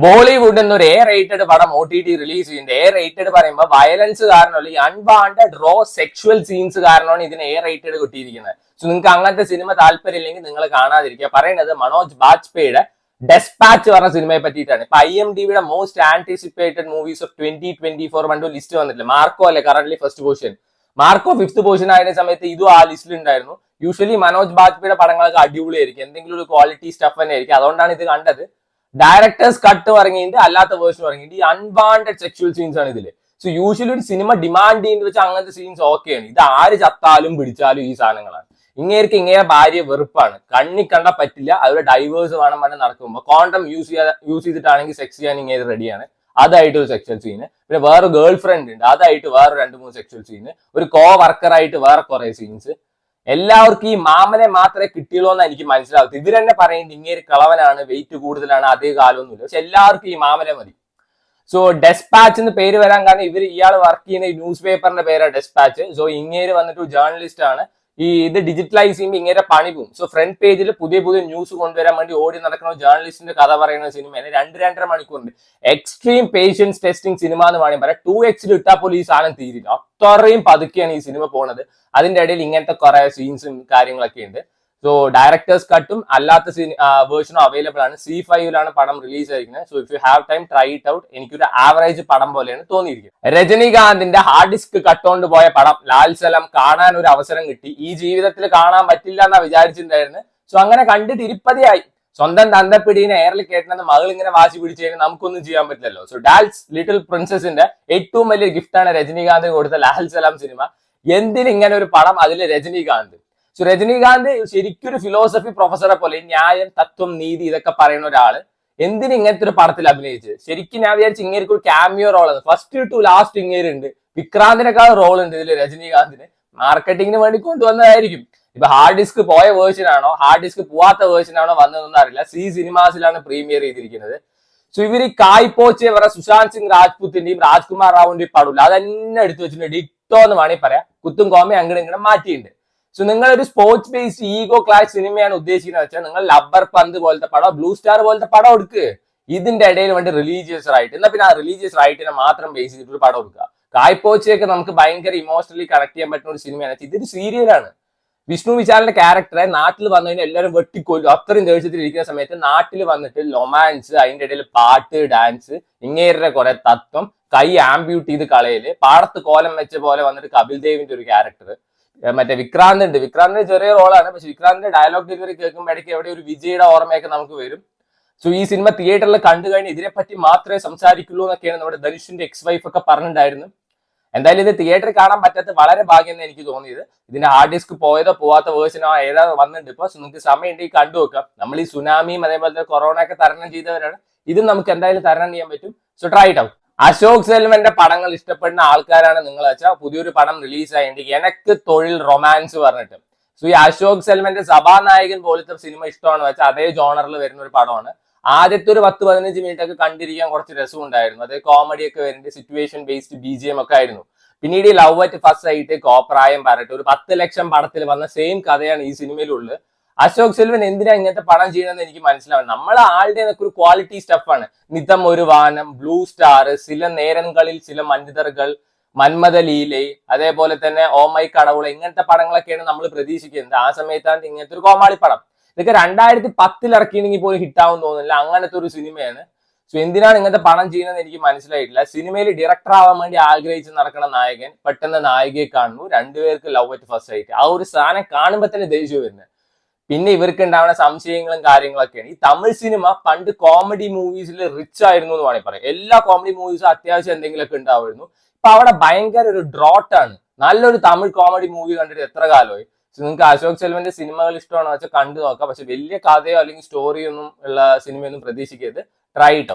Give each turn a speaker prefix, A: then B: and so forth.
A: ബോളിവുഡ് എന്നൊരു A rated പടം OTT release ചെയ്യുന്നുണ്ട്. എ റേറ്റഡ് പറയുമ്പോൾ വയലൻസ് കാരണമല്ല, ഈ അൺവാണ്ടഡ് റോ സെക്ഷുവൽ സീൻസ് കാരണമാണ് ഇതിന് എ റേറ്റഡ് കിട്ടിയിരിക്കുന്നത്. സോ നിങ്ങൾക്ക് അങ്ങനത്തെ സിനിമ താല്പര്യമില്ലെങ്കിൽ നിങ്ങൾ കാണാതിരിക്കുക. പറയുന്നത് മനോജ് ബാജ്പേയിയുടെ ഡെസ്പാച്ച് പറഞ്ഞ സിനിമയെ പറ്റിയിട്ടാണ്. ഇപ്പൊ IMDbയുടെ മോസ്റ്റ് ആന്റിസിപ്പേറ്റഡ് മൂവീസ് ഓഫ് 2024 പണ്ട് ലിസ്റ്റ് വന്നിട്ടില്ല. മാർക്കോ അല്ലേ current first position, Marco 5th position ആയ സമയത്ത് ഇതും ആ ലിസ്റ്റിൽ ഉണ്ടായിരുന്നു. യൂഷ്വലി മനോജ് ബാജ്പേയിയുടെ പടങ്ങളൊക്കെ അടിപൊളിയായിരിക്കും, എന്തെങ്കിലും ഒരു ക്വാളിറ്റി സ്റ്റഫ് തന്നെ ആയിരിക്കും. അതുകൊണ്ടാണ് ഇത് കണ്ടത്. ഡയറക്ടേഴ്സ് കട്ട് പറഞ്ഞിട്ട് അല്ലാത്ത വേർഷൻ പറഞ്ഞിട്ട് ഈ അൺവാണ്ടഡ് സെക്ഷുവൽ സീൻസ് ആണ് ഇതില്. സോ യൂഷ്വലി ഒരു സിനിമ ഡിമാൻഡ് ചെയ്യുന്നത് വെച്ചാൽ അങ്ങനത്തെ സീൻസ് ഓക്കെയാണ്. ഇത് ആര് ചത്താലും പിടിച്ചാലും ഈ സാധനങ്ങളാണ്. ഇങ്ങേരെ ഭാര്യ വെറുപ്പാണ്, കണ്ണി കണ്ട പറ്റില്ല, അതുപോലെ ഡൈവേഴ്സ് വേണം പറഞ്ഞ് നടക്കുമ്പോൾ കോണ്ടം യൂസ് ചെയ്തിട്ടാണെങ്കിൽ സെക്സ് ചെയ്യാൻ ഇങ്ങനെ റെഡിയാണ്. അതായിട്ട് ഒരു സെക്ഷൽ സീന്. പിന്നെ വേറെ ഗേൾ ഫ്രണ്ട് ഉണ്ട്, അതായിട്ട് വേറെ 2-3 സെക്ഷൽ സീന്. ഒരു കോ വർക്കറായിട്ട് വേറെ കുറെ സീൻസ്. എല്ലാവർക്കും ഈ മാമനെ മാത്രമേ കിട്ടിയുള്ളൂ എന്ന് എനിക്ക് മനസ്സിലാവും. ഇവർ തന്നെ പറയുന്നത് ഇങ്ങനെ കളവനാണ്, വെയിറ്റ് കൂടുതലാണ്, അതേ കാലമൊന്നുമില്ല. പക്ഷെ എല്ലാവർക്കും ഈ മാമനെ മതി. സോ ഡെസ്പാച്ച് എന്ന് പേര് വരാൻ കാരണം ഇയാൾ വർക്ക് ചെയ്യുന്ന ഈ ന്യൂസ് പേപ്പറിന്റെ പേരാണ് ഡെസ്പാച്ച്. സോ ഇങ്ങേര് വന്നിട്ട് ജേർണലിസ്റ്റ് ആണ്. ഇത് ഡിജിറ്റലൈസ് ചെയ്യുമ്പോൾ ഇങ്ങനെ പണി പോകും. സോ ഫ്രണ്ട് പേജിൽ പുതിയ ന്യൂസ് കൊണ്ടുവരാൻ വേണ്ടി ഓടി നടക്കുന്ന ജേർണലിസ്റ്റിന്റെ കഥ പറയുന്ന സിനിമയാണ്. 2-2.5 മണിക്കൂറുണ്ട്. എക്സ്ട്രീം പേഷ്യൻസ് ടെസ്റ്റിംഗ് സിനിമ എന്ന് വേണമെങ്കിൽ പറയാം. 2x ഇട്ടാൽ പോലും ഈ സാധനം തീരില്ല, അത്രയും പതുക്കെയാണ് ഈ സിനിമ പോണത്. അതിന്റെ ഇടയിൽ ഇങ്ങനത്തെ കുറെ സീൻസും കാര്യങ്ങളൊക്കെ ഉണ്ട്. സോ ഡയറക്ടേഴ്സ് കട്ടും അല്ലാത്ത വേർഷനും അവൈലബിൾ ആണ്. C5ലാണ് പടം റിലീസ് ആയിരിക്കുന്നത്. So if you have time try it out. എനിക്കൊരു ആവറേജ് പടം പോലെയാണ് തോന്നിയിരിക്കുന്നത്. രജനീകാന്തിന്റെ ഹാർഡ് ഡിസ്ക് കട്ടുകൊണ്ട് പോയ പടം ലാൽ സലം കാണാൻ ഒരു അവസരം കിട്ടി. ഈ ജീവിതത്തിൽ കാണാൻ പറ്റില്ല എന്നാ വിചാരിച്ചിട്ടുണ്ടായിരുന്നു. സോ അങ്ങനെ കണ്ട് തിരുപ്പതിയായി. സ്വന്തം തന്തപ്പിടീനെ എയറിൽ കേട്ടണെന്ന് മകൾ ഇങ്ങനെ വാശി പിടിച്ചു കഴിഞ്ഞാൽ നമുക്കൊന്നും ചെയ്യാൻ പറ്റില്ലല്ലോ. സോ ഡാൽസ് ലിറ്റിൽ പ്രിൻസസിന്റെ ഏറ്റവും വലിയ ഗിഫ്റ്റാണ് രജനീകാന്ത് കൊടുത്ത ലാൽ സലാം സിനിമ. എന്തിനിങ്ങനെ ഒരു പടം, അതിൽ രജനീകാന്ത്. സോ രജനീകാന്ത് ശരിക്കും ഒരു ഫിലോസഫി പ്രൊഫസറെ പോലെ ന്യായം, തത്വം, നീതി ഇതൊക്കെ പറയുന്ന ഒരാള് എന്തിന് ഇങ്ങനത്തെ ഒരു പടത്തിൽ അഭിനയിച്ച്. ശരിക്കും ഞാൻ വിചാരിച്ചു ഇങ്ങേർക്ക് ഒരു ക്യാമിയോ റോളാണ്. ഫസ്റ്റ് ടു ലാസ്റ്റ് ഇങ്ങേരുണ്ട്. വിക്രാന്തിനേക്കാൾ റോൾ ഉണ്ട് ഇതിൽ രജനീകാന്തിന്. മാർക്കറ്റിങ്ങിന് വേണ്ടി കൊണ്ടുവന്നതായിരിക്കും. ഇപ്പൊ ഹാർഡ് ഡിസ്ക് പോയ വേർഷൻ ആണോ ഹാർഡ് ഡിസ്ക് പോവാത്ത വേർഷൻ ആണോ വന്നതെന്ന് അറിയില്ല. സിനിമാസിലാണ് പ്രീമിയർ ചെയ്തിരിക്കുന്നത്. സോ ഇവര് കായ്പോച്ചെ പറ സുശാന്ത് സിംഗ് രാജ്പുത്തിന്റെയും രാജ്കുമാർ റാവുവിന്റെയും പടമില്ല, അതെന്നെ എടുത്തു വെച്ചിട്ടുണ്ട്. ഡിറ്റോ എന്ന് വേണമെങ്കിൽ പറയാം. കുത്തും കോമയും അങ്ങോട്ടും ഇങ്ങോട്ടും മാറ്റിയിട്ടുണ്ട്. സോ നിങ്ങൾ ഒരു സ്പോർട്സ് ബേസ്ഡ് ഈഗോ ക്ലാസ് സിനിമയാണ് ഉദ്ദേശിക്കുന്നത് വെച്ചാൽ നിങ്ങൾ ലബ്ബർ പന്ത് പോലത്തെ പടം, ബ്ലൂ സ്റ്റാർ പോലത്തെ പടം എടുക്കുക. ഇതിന്റെ ഇടയിൽ വേണ്ടി റിലീജിയസ് റൈറ്റ്, എന്നാൽ പിന്നെ ആ റിലീജിയസ് റൈറ്റിനെ മാത്രം ബേസ് ചെയ്തിട്ടൊരു പടം എടുക്കുക. കായ്പോച്ചയൊക്കെ നമുക്ക് ഭയങ്കര ഇമോഷണലി കണക്ട് ചെയ്യാൻ പറ്റുന്ന ഒരു സിനിമയാണ്. ഇതൊരു സീരിയലാണ്. വിഷ്ണു വിശാലിന്റെ ക്യാരക്ടറെ നാട്ടിൽ വന്നു കഴിഞ്ഞാൽ എല്ലാവരും വെട്ടിക്കൊല്ലും. അത്രയും ദേഷ്യത്തിൽ ഇരിക്കുന്ന സമയത്ത് നാട്ടിൽ വന്നിട്ട് റൊമാൻസ്, അതിന്റെ ഇടയിൽ പാട്ട്, ഡാൻസ്, ഇങ്ങേരുടെ കുറെ തത്വം, കൈ ആംബ്യൂട്ട് ചെയ്ത് കളയല്, പാടത്ത് കോലം വെച്ച പോലെ വന്നിട്ട് കപിൽ ദേവിന്റെ ഒരു ക്യാരക്ടർ. മറ്റേ വിക്രാന്ത് ഉണ്ട്. വിക്രാന്തിന്റെ ചെറിയ റോളാണ്, പക്ഷെ വിക്രാന്തിന്റെ ഡയലോഗ് ഡെലിവറി കേൾക്കുമ്പോൾ ഇടയ്ക്ക് എവിടെ ഒരു വിജയുടെ ഓർമ്മയൊക്കെ നമുക്ക് വരും. സോ ഈ സിനിമ തിയേറ്ററിൽ കണ്ടു കഴിഞ്ഞ് ഇതിനെപ്പറ്റി മാത്രമേ സംസാരിക്കുള്ളൂ എന്നൊക്കെയാണ് നമ്മുടെ ധനുഷിന്റെ എക്സ് വൈഫ് ഒക്കെ പറഞ്ഞിട്ടുണ്ടായിരുന്നു. എന്തായാലും ഇത് തിയേറ്ററിൽ കാണാൻ പറ്റാത്ത വളരെ ഭാഗ്യം എന്ന് എനിക്ക് തോന്നിയത്. ഇതിന്റെ ഹാർഡ് ഡിസ്ക് പോയതോ പോവാത്ത വേർഷനോ ഏതാ വന്നിട്ടുണ്ട്. ഇപ്പൊ നിങ്ങൾക്ക് സമയമുണ്ടെങ്കിൽ കണ്ടു നോക്കാം. നമ്മൾ ഈ സുനാമിയും അതേപോലെ കൊറോണ ഒക്കെ തരണം ചെയ്തവരാണ്. ഇതും നമുക്ക് എന്തായാലും തരണം ചെയ്യാൻ പറ്റും. So try it out. Ashok സെൽവന്റെ പടങ്ങൾ ഇഷ്ടപ്പെടുന്ന ആൾക്കാരാണ് നിങ്ങൾ വെച്ചാൽ പുതിയൊരു പടം റിലീസ് ആയിട്ട് എനക്ക് തൊഴിൽ റൊമാൻസ് പറഞ്ഞിട്ട്. സോ ഈ അശോക് സെൽവന്റെ സഭാനായകൻ പോലത്തെ സിനിമ ഇഷ്ടമാണ് വെച്ചാൽ അതേ ജോണറിൽ വരുന്ന ഒരു പടമാണ്. ആദ്യത്തെ ഒരു 10-15 മിനിറ്റ് ഒക്കെ കണ്ടിരിക്കാൻ കുറച്ച് രസമുണ്ടായിരുന്നു. അതേ കോമഡി ഒക്കെ വരുന്നത് സിറ്റുവേഷൻ ബേസ്ഡ് BGM ഒക്കെ ആയിരുന്നു. പിന്നീട് ഈ ലവ് അറ്റ് ഫസ്റ്റ് ആയിട്ട് കോപ്രായം പറഞ്ഞിട്ട് ഒരു 10 ലക്ഷം പടത്തിൽ വന്ന സെയിം കഥയാണ് ഈ സിനിമയിലുള്ളത്. അശോക് സെൽവൻ എന്തിനാ ഇങ്ങനത്തെ പടം ചെയ്യണമെന്ന് എനിക്ക് മനസ്സിലാവും. നമ്മളെ ആളുടെ ഒരു ക്വാളിറ്റി സ്റ്റഫാണ്. നിതം ഒരു വാനം, ബ്ലൂ സ്റ്റാർ, ചില നേരങ്ങളിൽ ചില മനിതർകൾ, മന്മഥ ലീലൈ, അതേപോലെ തന്നെ ഓ മൈ കടവുള, ഇങ്ങനത്തെ പടങ്ങളൊക്കെയാണ് നമ്മൾ പ്രതീക്ഷിക്കുന്നത്. ആ സമയത്താണ് ഇങ്ങനത്തെ ഒരു കോമാളി പടം. ഇതൊക്കെ 2010 ഇറക്കിയെങ്കിൽ പോലും ഹിറ്റാവും തോന്നുന്നില്ല. അങ്ങനത്തെ ഒരു സിനിമയാണ്. സോ എന്തിനാണ് ഇങ്ങനത്തെ പടം ചെയ്യുന്നത് എനിക്ക് മനസ്സിലായിട്ടില്ല. സിനിമയിൽ ഡയറക്ടർ ആവാൻ വേണ്ടി ആഗ്രഹിച്ച് നടക്കുന്ന നായകൻ പെട്ടെന്ന് നായികയെ കാണുന്നു. രണ്ടുപേർക്ക് ലവ് അറ്റ് ഫസ്റ്റ് ആയിട്ട് ആ ഒരു സാധനം കാണുമ്പോൾ തന്നെ ദേഷ്യം വരുന്നത്. പിന്നെ ഇവർക്ക് ഉണ്ടാവുന്ന സംശയങ്ങളും കാര്യങ്ങളൊക്കെയാണ്. ഈ തമിഴ് സിനിമ പണ്ട് കോമഡി മൂവീസിൽ റിച്ച് ആയിരുന്നു എന്ന് വേണമെങ്കിൽ പറയാം. എല്ലാ കോമഡി മൂവീസും അത്യാവശ്യം എന്തെങ്കിലുമൊക്കെ ഉണ്ടാവുമായിരുന്നു. ഇപ്പൊ അവിടെ ഭയങ്കര ഒരു ഡ്രോട്ടാണ്. നല്ലൊരു തമിഴ് കോമഡി മൂവി കണ്ടിട്ട് എത്ര കാലമായി. നിങ്ങൾക്ക് അശോക് സെൽവന്റെ സിനിമകൾ ഇഷ്ടമാണോ വെച്ചാൽ കണ്ടു നോക്കാം. പക്ഷെ വലിയ കഥയോ അല്ലെങ്കിൽ സ്റ്റോറിയോ ഒന്നും ഉള്ള സിനിമയൊന്നും പ്രതീക്ഷിക്കരുത്. ട്രൈ ഇട്ടോ.